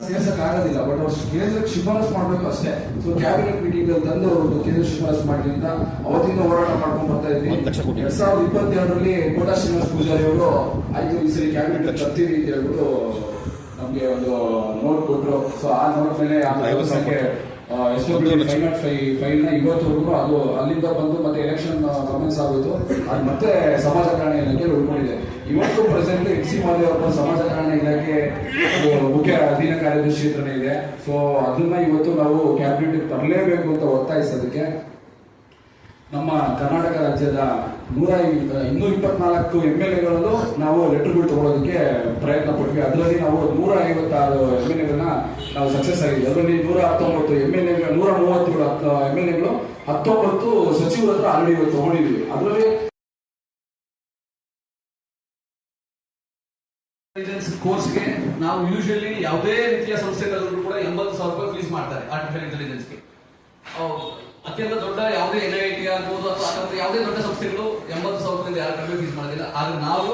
ಸೇರ್ಸಕ್ಕಾಗೋದಿಲ್ಲ, but ಅವ್ರು ಕೇಂದ್ರಕ್ಕೆ ಶಿಫಾರಸ್ ಮಾಡಬೇಕು ಅಷ್ಟೇ. ಸೊ ಕ್ಯಾಬಿನೆಟ್ ಮೀಟಿಂಗ್ ಅಲ್ಲಿ ತಂದು ಅವರು ಕೇಂದ್ರ ಶಿಫಾರಸ್ ಮಾಡಿ ಅಂತ ಅವತ್ತಿಂದ ಹೋರಾಟ ಮಾಡ್ಕೊಂಡು ಬರ್ತಾ ಇದ್ವಿ. 2022ರಲ್ಲಿ ಕೋಟಾ ಶ್ರೀನಿವಾಸ ಪೂಜಾರಿ ಅವರು ಆಯ್ತು ಈ ಸರಿ ಕ್ಯಾಬಿನೆಟ್ ತರ್ತೀವಿ ಅಂತ ಹೇಳ್ಬಿಟ್ಟು ನಮ್ಗೆ ಒಂದು ನೋಟ್ ಕೊಟ್ಟರು. ಸೊ ಆ ನೋಟ್ ಮೇಲೆ ಫೈಲ್ ನ ಇವತ್ತವರೆಗೂ ಅದು ಅಲ್ಲಿಂದ ಬಂದು ಮತ್ತೆ ಎಲೆಕ್ಷನ್ ಕಮೆಂಟ್ಸ್ ಆಗೋಯ್ತು. ಅದು ಮತ್ತೆ ಸಮಾಜ ಕಲ್ಯಾಣ ಇಲಾಖೆ ಉಳ್ಕೊಂಡಿದೆ. ಇವತ್ತು ಪ್ರೆಸೆಂಟ್ ಎಕ್ಸಿ ಮಾದೇವ್ ಅವರ ಸಮಾಜ ಕಲ್ಯಾಣ ಇಲಾಖೆ ಮುಖ್ಯ ಅಧೀನ ಕಾರ್ಯದರ್ಶಿ ಹತ್ರನೇ ಇದೆ. ಸೊ ಅದನ್ನ ಇವತ್ತು ನಾವು ಕ್ಯಾಬಿನೆಟ್ ತರಲೇಬೇಕು ಅಂತ ಒತ್ತಾಯಿಸೋದಕ್ಕೆ ನಮ್ಮ ಕರ್ನಾಟಕ ರಾಜ್ಯದ 224 MLAಗಳಲ್ಲೂ ನಾವು ಲೆಟರ್ಗಳು ತಗೊಳ್ಳೋದಕ್ಕೆ ಪ್ರಯತ್ನ ಪಟ್ವಿ. ಅದರಲ್ಲಿ ನಾವು 156 MLAಗಳನ್ನ ನಾವು ಸಕ್ಸಸ್ ಆಗಿದೆ. ಅದರಲ್ಲಿ 119 MLAಗಳು 137 MLAಗಳು 19 ಸಚಿವರ ಹತ್ರ ಆಲ್ರೆಡಿ ತಗೊಂಡಿದ್ವಿ. ಅದರಲ್ಲಿ ಕೋರ್ಸ್ಗೆ ನಾವು ಯೂಶಲಿ ಯಾವುದೇ ರೀತಿಯ ಸಂಸ್ಥೆಗಳಲ್ಲೂ ಕೂಡ 80,000 ರೂಪಾಯಿ ಫೀಸ್ ಮಾಡ್ತಾರೆ ಆರ್ಟಿಫಿಷಿಯಲ್ ಇಂಟೆಲಿಜೆನ್ಸ್ಗೆ. ಅತ್ಯಂತ ದೊಡ್ಡ ಯಾವುದೇ NIT ಆಗ್ಬೋದು ಅಥವಾ ಯಾವುದೇ ದೊಡ್ಡ ಸಂಸ್ಥೆಗಳು 80,000 ರೂಪಾಯಿ ಯಾರು ಕಡಿಮೆ ಫೀಸ್ ಮಾಡೋದಿಲ್ಲ. ಆದ್ರೆ ನಾವು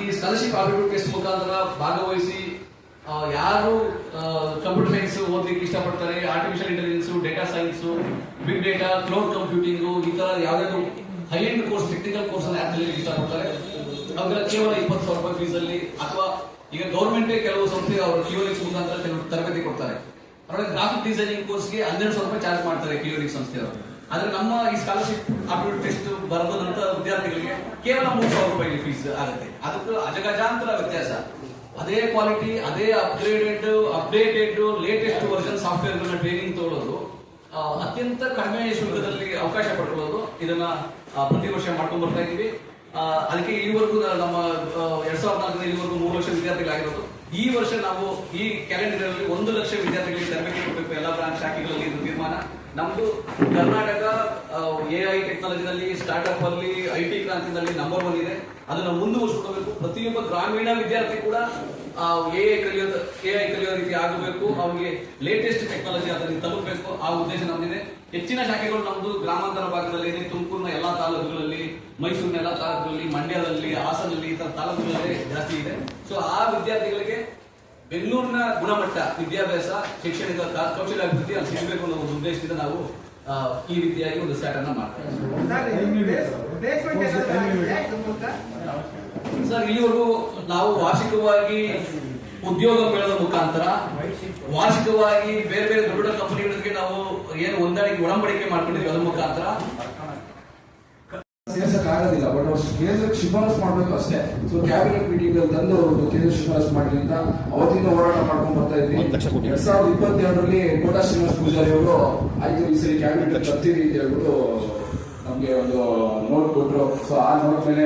ಈ ಸ್ಕಾಲರ್ಶಿಪ್ ಆಪ್ಟಿಟ್ಯೂಡ್ ಟೆಸ್ಟ್ ಮುಖಾಂತರ ಭಾಗವಹಿಸಿ ಯಾರು ಕಂಪ್ಯೂಟರ್ ಸೈನ್ಸ್ ಓದಲಿಕ್ಕೆ ಇಷ್ಟಪಡ್ತಾರೆ, artificial intelligence, data science, big data, cloud computing, ಈ ತರ ಯಾವುದಾದ್ರು high end course, technical course ಅನ್ನು ಯಾರು ಕಲಿಯಲಿಕ್ಕೆ ಇಷ್ಟಪಡ್ತಾರೆ ಅವ್ರಿಗೆ ಕೇವಲ 20,000 ರೂಪಾಯಿ ಫೀಸ್ ಅಲ್ಲಿ, ಅಥವಾ ಈಗ ಗೌರ್ಮೆಂಟ್ ಕೆಲವು ಸಂಸ್ಥೆ ಅವರು ಕ್ಯೂರಿಕ್ಸ್ ಮುಖಾಂತರ ಕೆಲವು ತರಬೇತಿ ಕೊಡ್ತಾರೆ. ಗ್ರಾಫಿಕ್ ಡಿಸೈನಿಂಗ್ ಕೋರ್ಸ್ಗೆ 1200 ರೂಪಾಯಿ ಚಾರ್ಜ್ ಮಾಡ್ತಾರೆ ಕ್ಯೂರಿಕ್ಸ್ ಸಂಸ್ಥೆಯವರು. ಆದ್ರೆ ನಮ್ಮ ಈ ಸ್ಕಾಲರ್ಶಿಪ್ ಆಪ್ಟಿಟ್ಯೂಡ್ ಟೆಸ್ಟ್ ಬರೆದ ನಂತರ ವಿದ್ಯಾರ್ಥಿಗಳಿಗೆ ಕೇವಲ 3,000 ರೂಪಾಯಿ ಫೀಸ್ ಆಗುತ್ತೆ. ಅದಕ್ಕೆ ಅಜಗಜಾಂತರ ವ್ಯತ್ಯಾಸ. ಅದೇ ಕ್ವಾಲಿಟಿ, ಅದೇ ಅಪ್ಡೇಟೆಡ್ ಲೇಟೆಸ್ಟ್ ವರ್ಷನ್ ಸಾಫ್ಟ್ವೇರ್ ಗಳನ್ನ ಟ್ರೈನಿಂಗ್ ತಗೊಳ್ಳೋದು, ಅತ್ಯಂತ ಕಡಿಮೆ ಶುಲ್ಕದಲ್ಲಿ ಅವಕಾಶ ಪಡ್ಕೊಳ್ಳೋದು, ಇದನ್ನ ಪ್ರತಿ ವರ್ಷ ಮಾಡ್ಕೊಂಡು ಬರ್ತಾ ಇದೀವಿ. ಅದಕ್ಕೆ ಇಲ್ಲಿವರೆಗೂ ನಮ್ಮ 2004 ಇಲ್ಲಿವರೆಗೂ 3 ಲಕ್ಷ ವಿದ್ಯಾರ್ಥಿಗಳಾಗಿರೋದು. ಈ ವರ್ಷ ನಾವು ಈ ಕ್ಯಾಲೆಂಡರ್ ಅಲ್ಲಿ 1 ಲಕ್ಷ ವಿದ್ಯಾರ್ಥಿಗಳಿಗೆ ತರಬೇತಿ ಕೊಡಬೇಕು ಎಲ್ಲ ಬ್ರಾಂಚ್ ಶಾಖೆಗಳಲ್ಲಿ. ಇದು ತೀರ್ಮಾನ ನಮ್ದು. ಕರ್ನಾಟಕ AI ಟೆಕ್ನಾಲಜಿನಲ್ಲಿ, ಸ್ಟಾರ್ಟ್ಅಪ್ ಅಲ್ಲಿ, IT ಕ್ರಾಂತಿನಲ್ಲಿ ನಂಬರ್ 1 ಇದೆ. ಅದನ್ನ ಮುಂದುವರಿಸಿಕೊಡಬೇಕು. ಪ್ರತಿಯೊಬ್ಬ ಗ್ರಾಮೀಣ ವಿದ್ಯಾರ್ಥಿ ಕೂಡ AI ಕಲಿಯೋ ರೀತಿ ಆಗಬೇಕು. ಅವ್ರಿಗೆ ಲೇಟೆಸ್ಟ್ ಟೆಕ್ನಾಲಜಿ ಅದನ್ನು ತಲುಪಬೇಕು. ಆ ಉದ್ದೇಶ ನಮ್ದಿದೆ. ಹೆಚ್ಚಿನ ಶಾಖೆಗಳು ನಮ್ದು ಗ್ರಾಮಾಂತರ ಭಾಗದಲ್ಲಿ, ತುಮಕೂರಿನ ಎಲ್ಲಾ ತಾಲೂಕುಗಳಲ್ಲಿ, ಮೈಸೂರಿನ ಎಲ್ಲಾ ತಾಲೂಕುಗಳಲ್ಲಿ, ಮಂಡ್ಯದಲ್ಲಿ, ಹಾಸನಲ್ಲಿ, ಈ ತರ ತಾಲೂಕುಗಳಲ್ಲಿ ಜಾಸ್ತಿ ಇದೆ. ಸೊ ಆ ವಿದ್ಯಾರ್ಥಿಗಳಿಗೆ ಬೆಂಗಳೂರಿನ ಗುಣಮಟ್ಟ ವಿದ್ಯಾಭ್ಯಾಸ, ಶೈಕ್ಷಣಿಕ ಕೌಶಲ್ಯ ಅಭಿವೃದ್ಧಿ ಅಲ್ಲಿ ಸಿಗಬೇಕು ಅನ್ನೋ ಒಂದು ಉದ್ದೇಶದಿಂದ ನಾವು ಈ ರೀತಿಯಾಗಿ ಒಂದು ಸ್ಟಾರ್ಟ್ ಅನ್ನ ಮಾಡ್ತೇವೆ. ಸರ್, ಇಲ್ಲಿವರೆಗೂ ನಾವು ವಾರ್ಷಿಕವಾಗಿ ಉದ್ಯೋಗ ಮೇಳದ ಮುಖಾಂತರ, ವಾರ್ಷಿಕವಾಗಿ ಬೇರೆ ಬೇರೆ ದೊಡ್ಡ ದೊಡ್ಡ ಕಂಪನಿಗಳಿಗೆ ನಾವು ಏನು ಹೊಂದಾಣಿಕೆ ಒಡಂಬಡಿಕೆ ಮಾಡ್ಕೊಂಡಿದ್ವಿ, ಅದ್ರ ಮುಖಾಂತರ ಸೇರ್ಸಕ್ಕಾಗೋದಿಲ್ಲ, ಬಟ್ ಅವ್ರು ಕೇಂದ್ರಕ್ಕೆ ಶಿಫಾರಸ್ ಮಾಡಬೇಕು ಅಷ್ಟೇ. ಸೊ ಕ್ಯಾಬಿನೆಟ್ ಮೀಟಿಂಗ್ ಅಲ್ಲಿ ತಂದು ಅವರು ಕೇಂದ್ರ ಶಿಫಾರಸ್ ಮಾಡಿ ಅಂತ ಅವತ್ತಿಂದ ಹೋರಾಟ ಮಾಡ್ಕೊಂಡು ಬರ್ತಾ ಇದ್ವಿ. 2022ರಲ್ಲಿ ಕೋಟಾ ಶ್ರೀನಿವಾಸ ಪೂಜಾರಿ ಅವರು ಆಯ್ತು ಈ ಸರಿ ಕ್ಯಾಬಿನೆಟ್ ತರ್ತೀವಿ ಅಂತ ಹೇಳ್ಬಿಟ್ಟು ನಮ್ಗೆ ಒಂದು ನೋಟ್ ಕೊಟ್ಟರು. ಸೊ ಆ ನೋಟ್ ಮೇಲೆ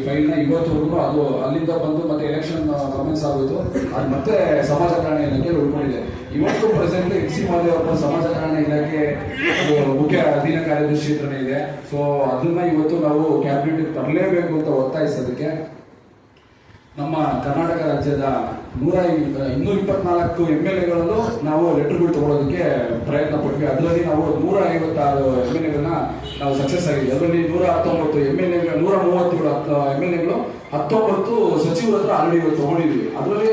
ಫೈಲ್ ನ ಇವತ್ತವರೆಗೂ ಅದು ಅಲ್ಲಿಂದ ಬಂದು ಮತ್ತೆ ಎಲೆಕ್ಷನ್ ಕಮೆಂಟ್ಸ್ ಆಗೋಯ್ತು. ಅದು ಮತ್ತೆ ಸಮಾಜ ಕಲ್ಯಾಣ ಇಲಾಖೆ ಉಳ್ಕೊಂಡಿದೆ. ಇವತ್ತು ಪ್ರೆಸೆಂಟ್ ಎಕ್ಸಿ ಮಾದೇವ್ ಅವರ ಸಮಾಜ ಕಲ್ಯಾಣ ಇಲಾಖೆ ಮುಖ್ಯ ಅಧೀನ ಕಾರ್ಯದರ್ಶಿ ಹತ್ರನೇ ಇದೆ. ಸೊ ಅದನ್ನ ಇವತ್ತು ನಾವು ಕ್ಯಾಬಿನೆಟ್ ತರಲೇಬೇಕು ಅಂತ ಒತ್ತಾಯಿಸೋದಕ್ಕೆ ನಮ್ಮ ಕರ್ನಾಟಕ ರಾಜ್ಯದ 224 MLAಗಳಲ್ಲೂ ನಾವು ಲೆಟರ್ಗಳು ತಗೊಳ್ಳೋದಕ್ಕೆ ಪ್ರಯತ್ನ ಪಟ್ವಿ. ಅದರಲ್ಲಿ ನಾವು 156 MLAಗಳನ್ನ ನಾವು ಸಕ್ಸಸ್ ಆಗಿದೆ. ಅದರಲ್ಲಿ 119 MLAಗಳು 137 MLAಗಳು 19 ಸಚಿವರ ಹತ್ರ ಆಲ್ರೆಡಿ ತಗೊಂಡಿದ್ವಿ. ಅದರಲ್ಲಿ